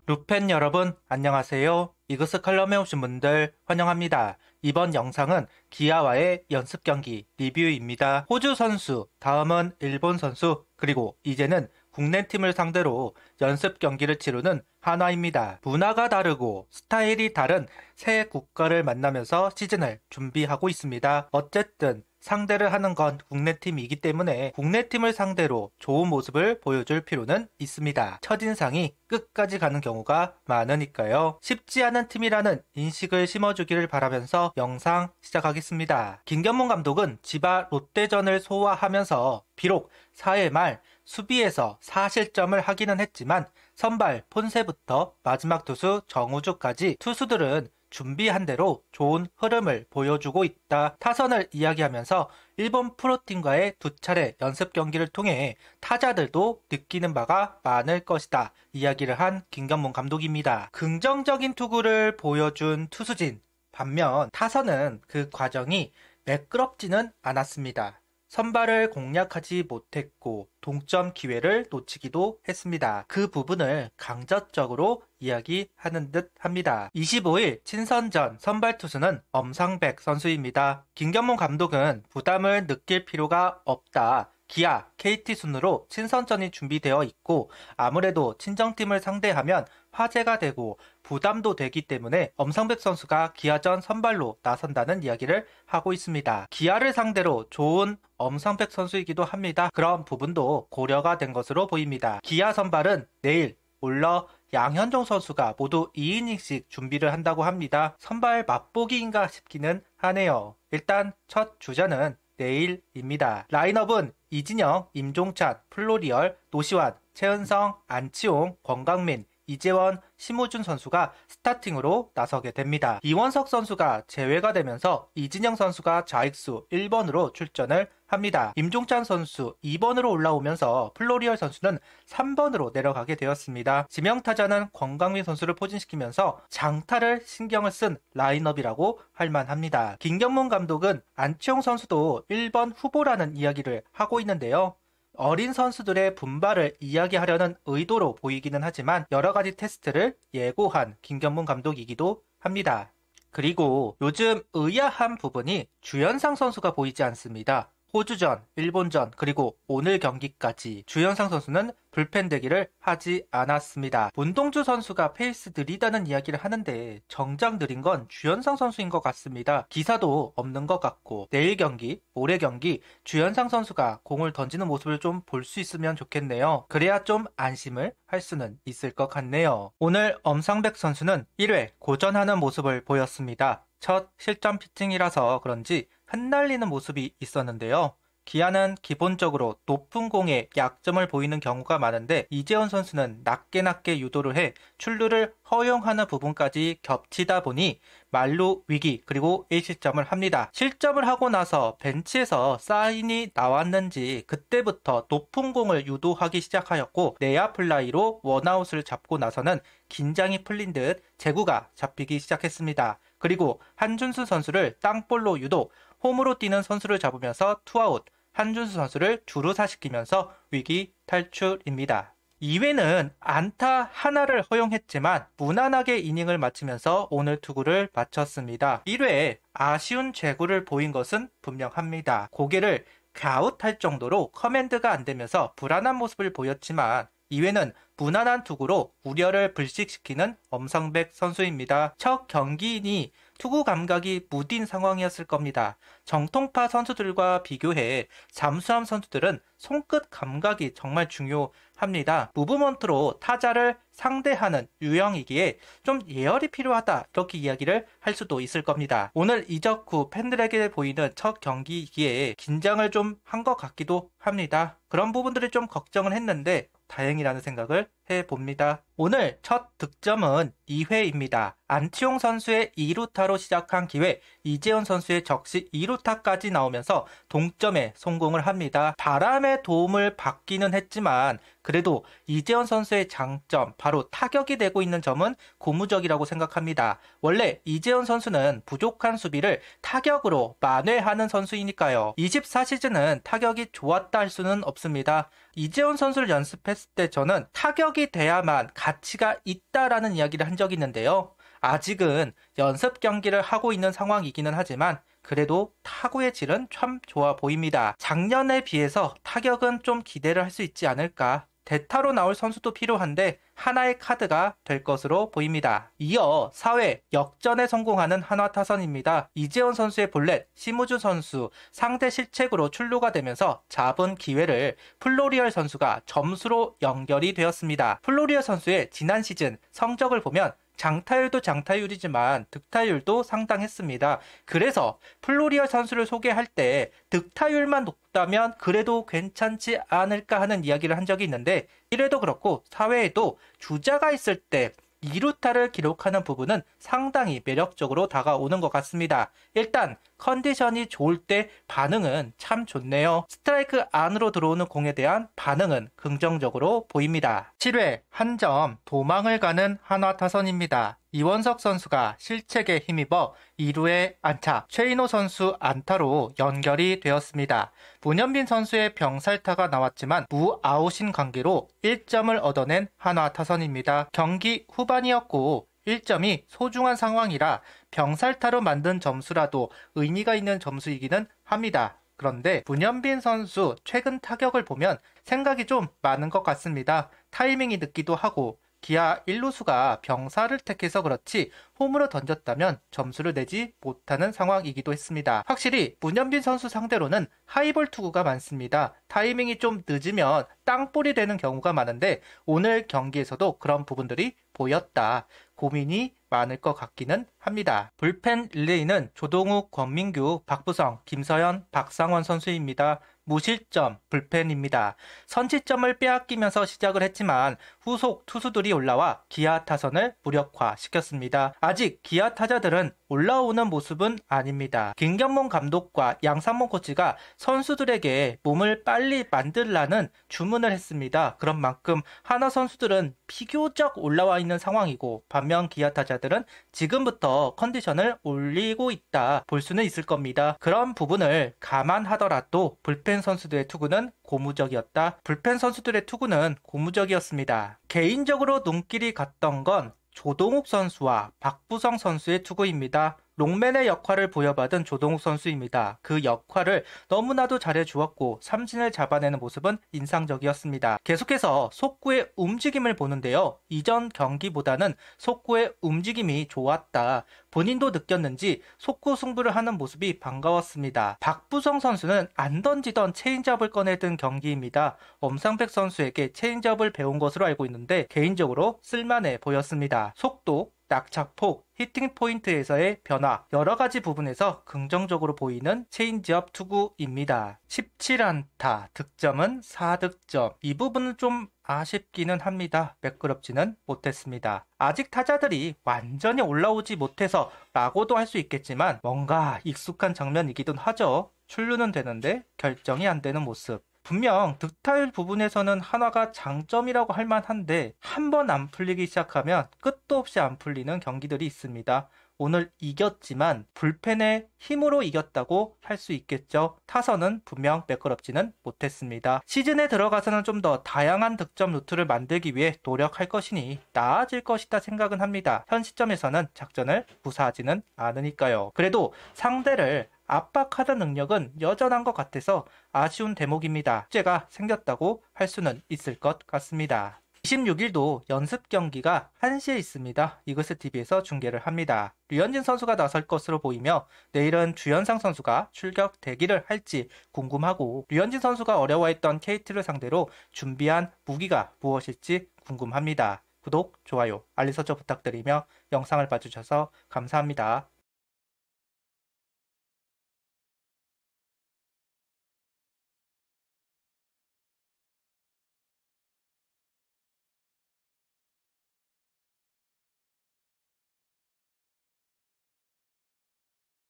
루펜 여러분 안녕하세요. 이그스 칼럼에 오신 분들 환영합니다. 이번 영상은 기아와의 연습 경기 리뷰입니다. 호주 선수, 다음은 일본 선수, 그리고 이제는 국내 팀을 상대로 연습 경기를 치르는 한화입니다. 문화가 다르고 스타일이 다른 새 국가를 만나면서 시즌을 준비하고 있습니다. 어쨌든 상대를 하는 건 국내팀이기 때문에 국내팀을 상대로 좋은 모습을 보여줄 필요는 있습니다. 첫인상이 끝까지 가는 경우가 많으니까요. 쉽지 않은 팀이라는 인식을 심어주기를 바라면서 영상 시작하겠습니다. 김견문 감독은 지바 롯데전을 소화하면서 비록 4회 말 수비에서 4실점을 하기는 했지만 선발 폰세부터 마지막 투수 정우주까지 투수들은 준비한 대로 좋은 흐름을 보여주고 있다. 타선을 이야기하면서 일본 프로팀과의 두 차례 연습 경기를 통해 타자들도 느끼는 바가 많을 것이다. 이야기를 한 김견문 감독입니다. 긍정적인 투구를 보여준 투수진. 반면 타선은 그 과정이 매끄럽지는 않았습니다. 선발을 공략하지 못했고 동점 기회를 놓치기도 했습니다. 그 부분을 강조적으로 이야기하는 듯 합니다. 25일 친선전 선발 투수는 엄상백 선수입니다. 김견문 감독은 부담을 느낄 필요가 없다. 기아, KT 순으로 친선전이 준비되어 있고 아무래도 친정팀을 상대하면 화제가 되고 부담도 되기 때문에 엄상백 선수가 기아전 선발로 나선다는 이야기를 하고 있습니다. 기아를 상대로 좋은 엄상백 선수이기도 합니다. 그런 부분도 고려가 된 것으로 보입니다. 기아 선발은 내일 올러 양현종 선수가 모두 2이닝씩 준비를 한다고 합니다. 선발 맛보기인가 싶기는 하네요. 일단 첫 주자는 내일입니다. 라인업은 이진영, 임종찬, 플로리얼, 노시환, 최은성, 안치홍, 권강민, 이재원, 심우준 선수가 스타팅으로 나서게 됩니다. 이원석 선수가 제외가 되면서 이진영 선수가 좌익수 1번으로 출전을 합니다. 임종찬 선수 2번으로 올라오면서 플로리얼 선수는 3번으로 내려가게 되었습니다. 지명타자는 권강민 선수를 포진시키면서 장타를 신경을 쓴 라인업이라고 할 만합니다. 김견문 감독은 안치홍 선수도 1번 후보라는 이야기를 하고 있는데요. 어린 선수들의 분발을 이야기하려는 의도로 보이기는 하지만 여러가지 테스트를 예고한 김견문 감독이기도 합니다. 그리고 요즘 의아한 부분이 주현상 선수가 보이지 않습니다. 호주전, 일본전, 그리고 오늘 경기까지 주현상 선수는 불펜 대기를 하지 않았습니다. 문동주 선수가 페이스 느리다는 이야기를 하는데 정작 느린 건 주현상 선수인 것 같습니다. 기사도 없는 것 같고 내일 경기, 모레 경기 주현상 선수가 공을 던지는 모습을 좀 볼 수 있으면 좋겠네요. 그래야 좀 안심을 할 수는 있을 것 같네요. 오늘 엄상백 선수는 1회 고전하는 모습을 보였습니다. 첫 실점 피칭이라서 그런지 흩날리는 모습이 있었는데요. 기아는 기본적으로 높은 공에 약점을 보이는 경우가 많은데 이재원 선수는 낮게 유도를 해 출루를 허용하는 부분까지 겹치다 보니 말루 위기 그리고 1실점을 합니다. 실점을 하고 나서 벤치에서 사인이 나왔는지 그때부터 높은 공을 유도하기 시작하였고 내야 플라이로 원아웃을 잡고 나서는 긴장이 풀린 듯 제구가 잡히기 시작했습니다. 그리고 한준수 선수를 땅볼로 유도, 홈으로 뛰는 선수를 잡으면서 투아웃, 한준수 선수를 주루사시키면서 위기 탈출입니다. 2회는 안타 하나를 허용했지만 무난하게 이닝을 마치면서 오늘 투구를 마쳤습니다. 1회에 아쉬운 제구를 보인 것은 분명합니다. 고개를 갸웃할 정도로 커맨드가 안 되면서 불안한 모습을 보였지만 2회는 무난한 투구로 우려를 불식시키는 엄상백 선수입니다. 첫 경기이니 투구 감각이 무딘 상황이었을 겁니다. 정통파 선수들과 비교해 잠수함 선수들은 손끝 감각이 정말 중요합니다. 무브먼트로 타자를 상대하는 유형이기에 좀 예열이 필요하다 이렇게 이야기를 할 수도 있을 겁니다. 오늘 이적 후 팬들에게 보이는 첫 경기이기에 긴장을 좀 한 것 같기도 합니다. 그런 부분들을 좀 걱정을 했는데 다행이라는 생각을 해봅니다. 오늘 첫 득점은 2회입니다. 안치홍 선수의 2루타로 시작한 기회, 이재원 선수의 적시 2루타까지 나오면서 동점에 성공을 합니다. 바람의 도움을 받기는 했지만 그래도 이재원 선수의 장점, 바로 타격이 되고 있는 점은 고무적이라고 생각합니다. 원래 이재원 선수는 부족한 수비를 타격으로 만회하는 선수이니까요. 24시즌은 타격이 좋았다 할 수는 없습니다. 이재원 선수를 연습했을 때 저는 타격이 돼야만 가치가 있다라는 이야기를 한 적이 있는데요. 아직은 연습 경기를 하고 있는 상황이기는 하지만 그래도 타구의 질은 참 좋아 보입니다. 작년에 비해서 타격은 좀 기대를 할 수 있지 않을까. 대타로 나올 선수도 필요한데 하나의 카드가 될 것으로 보입니다. 이어 4회 역전에 성공하는 한화 타선입니다. 이재원 선수의 볼넷, 심우주 선수 상대 실책으로 출루가 되면서 잡은 기회를 플로리얼 선수가 점수로 연결이 되었습니다. 플로리얼 선수의 지난 시즌 성적을 보면 장타율도 장타율이지만 득타율도 상당했습니다. 그래서 플로리얼 선수를 소개할 때 득타율만 높다면 그래도 괜찮지 않을까 하는 이야기를 한 적이 있는데 1회도 그렇고 4회에도 주자가 있을 때 2루타를 기록하는 부분은 상당히 매력적으로 다가오는 것 같습니다. 일단 컨디션이 좋을 때 반응은 참 좋네요. 스트라이크 안으로 들어오는 공에 대한 반응은 긍정적으로 보입니다. 7회 한 점 도망을 가는 한화 타선입니다. 이원석 선수가 실책에 힘입어 2루에 안타, 최인호 선수 안타로 연결이 되었습니다. 문현빈 선수의 병살타가 나왔지만 무아웃인 관계로 1점을 얻어낸 한화 타선입니다. 경기 후반이었고 1점이 소중한 상황이라 병살타로 만든 점수라도 의미가 있는 점수이기는 합니다. 그런데 문현빈 선수 최근 타격을 보면 생각이 좀 많은 것 같습니다. 타이밍이 늦기도 하고 기아 1루수가 병사를 택해서 그렇지 홈으로 던졌다면 점수를 내지 못하는 상황이기도 했습니다. 확실히 문현빈 선수 상대로는 하이볼 투구가 많습니다. 타이밍이 좀 늦으면 땅볼이 되는 경우가 많은데 오늘 경기에서도 그런 부분들이 보였다. 고민이 많을 것 같기는 합니다. 불펜 릴레이는 조동욱, 권민규, 박부성, 김서현, 박상원 선수입니다. 무실점 불펜입니다. 선취점을 빼앗기면서 시작을 했지만 후속 투수들이 올라와 기아 타선을 무력화시켰습니다. 아직 기아 타자들은 올라오는 모습은 아닙니다. 김경문 감독과 양상문 코치가 선수들에게 몸을 빨리 만들라는 주문을 했습니다. 그런 만큼 한화 선수들은 비교적 올라와 있는 상황이고 반면 기아 타자들은 지금부터 컨디션을 올리고 있다 볼 수는 있을 겁니다. 그런 부분을 감안하더라도 불펜 선수들의 투구는 고무적이었다. 불펜 선수들의 투구는 고무적이었습니다. 개인적으로 눈길이 갔던 건 조동욱 선수와 박부성 선수의 투구입니다. 롱맨의 역할을 부여받은 조동욱 선수입니다. 그 역할을 너무나도 잘해주었고 삼진을 잡아내는 모습은 인상적이었습니다. 계속해서 속구의 움직임을 보는데요. 이전 경기보다는 속구의 움직임이 좋았다. 본인도 느꼈는지 속구 승부를 하는 모습이 반가웠습니다. 박부성 선수는 안 던지던 체인지업을 꺼내든 경기입니다. 엄상백 선수에게 체인지업을 배운 것으로 알고 있는데 개인적으로 쓸만해 보였습니다. 속도, 낙착폭, 히팅 포인트에서의 변화, 여러가지 부분에서 긍정적으로 보이는 체인지업 투구입니다. 17안타, 득점은 4득점. 이 부분은 좀 아쉽기는 합니다. 매끄럽지는 못했습니다. 아직 타자들이 완전히 올라오지 못해서 라고도 할 수 있겠지만 뭔가 익숙한 장면이기도 하죠. 출루는 되는데 결정이 안 되는 모습. 분명 득타율 부분에서는 한화가 장점이라고 할 만한데 한 번 안 풀리기 시작하면 끝도 없이 안 풀리는 경기들이 있습니다. 오늘 이겼지만 불펜의 힘으로 이겼다고 할 수 있겠죠. 타선은 분명 매끄럽지는 못했습니다. 시즌에 들어가서는 좀 더 다양한 득점 루트를 만들기 위해 노력할 것이니 나아질 것이다 생각은 합니다. 현 시점에서는 작전을 구사하지는 않으니까요. 그래도 상대를 압박하는 능력은 여전한 것 같아서 아쉬운 대목입니다. 문제가 생겼다고 할 수는 있을 것 같습니다. 26일도 연습 경기가 1시에 있습니다. 이글스TV에서 중계를 합니다. 류현진 선수가 나설 것으로 보이며 내일은 주현상 선수가 출격 대기를 할지 궁금하고 류현진 선수가 어려워했던 KT를 상대로 준비한 무기가 무엇일지 궁금합니다. 구독, 좋아요, 알림 설정 부탁드리며 영상을 봐주셔서 감사합니다.